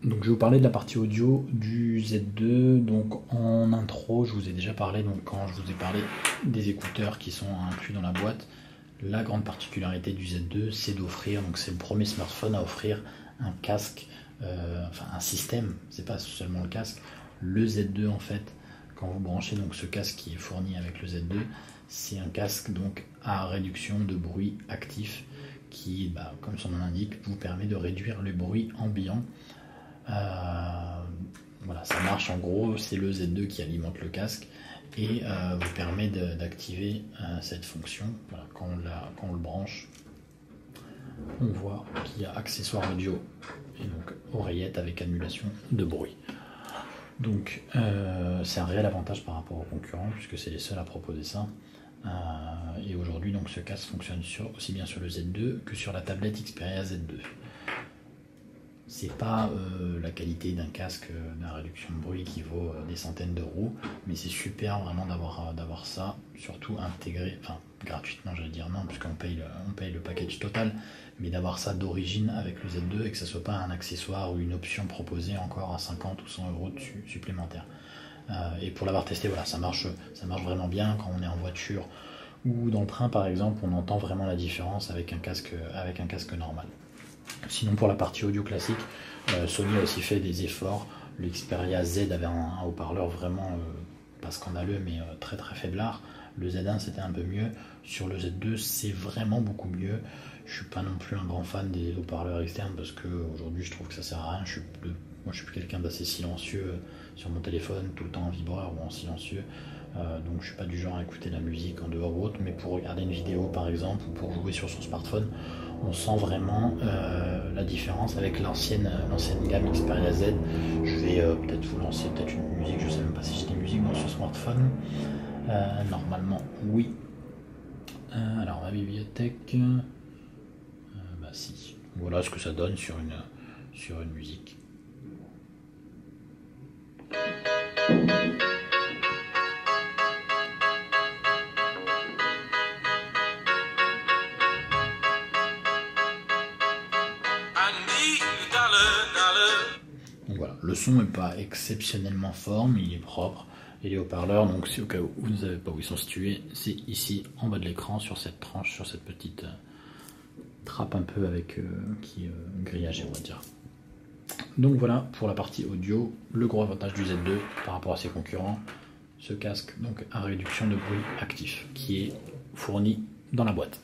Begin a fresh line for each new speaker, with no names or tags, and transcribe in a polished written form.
Donc je vais vous parler de la partie audio du Z2. Donc en intro, je vous ai déjà parlé, donc quand je vous ai parlé des écouteurs qui sont inclus dans la boîte, la grande particularité du Z2, c'est d'offrir, donc c'est le premier smartphone à offrir un casque, enfin un système, c'est pas seulement le casque, le Z2 en fait. Quand vous branchez donc ce casque qui est fourni avec le Z2, c'est un casque donc à réduction de bruit actif qui, comme son nom l'indique, vous permet de réduire le bruit ambiant. Voilà, ça marche en gros, c'est le Z2 qui alimente le casque et vous permet d'activer cette fonction. Voilà, quand on le branche, on voit qu'il y a accessoire audio et donc oreillette avec annulation de bruit. Donc c'est un réel avantage par rapport aux concurrents puisque c'est les seuls à proposer ça. Et aujourd'hui donc ce casque fonctionne aussi bien sur le Z2 que sur la tablette Xperia Z2. C'est pas la qualité d'un casque de réduction de bruit qui vaut des centaines d'euros, mais c'est super vraiment d'avoir ça, surtout intégré, enfin gratuitement j'allais dire non, puisqu'on paye le package total, mais d'avoir ça d'origine avec le Z2 et que ça soit pas un accessoire ou une option proposée encore à 50 ou 100 euros dessus supplémentaires. Et pour l'avoir testé, voilà, ça marche vraiment bien quand on est en voiture ou dans le train par exemple, on entend vraiment la différence avec un casque normal. Sinon pour la partie audio classique, Sony a aussi fait des efforts. Le Xperia Z avait un haut-parleur vraiment pas scandaleux mais très très faiblard. Le Z1 c'était un peu mieux. Sur le Z2 c'est vraiment beaucoup mieux. Je suis pas non plus un grand fan des haut-parleurs externes parce que aujourd'hui je trouve que ça sert à rien. Moi je suis plus quelqu'un d'assez silencieux sur mon téléphone, tout le temps en vibreur ou en silencieux. Donc je suis pas du genre à écouter la musique en dehors ou autre, mais pour regarder une vidéo par exemple ou pour jouer sur son smartphone, on sent vraiment la différence avec l'ancienne gamme Xperia Z. Je vais peut-être vous lancer une musique, je sais même pas si j'ai des musiques dans ce smartphone. Normalement oui. Alors ma bibliothèque, si. Voilà ce que ça donne sur une musique. Donc voilà, le son n'est pas exceptionnellement fort, mais il est propre. Et les haut-parleurs, donc si au cas où vous ne savez pas où ils sont situés, c'est ici en bas de l'écran, sur cette tranche, sur cette petite trappe un peu avec qui est grillagée, on va dire. Donc voilà pour la partie audio, le gros avantage du Z2 par rapport à ses concurrents, ce casque donc à réduction de bruit actif qui est fourni dans la boîte.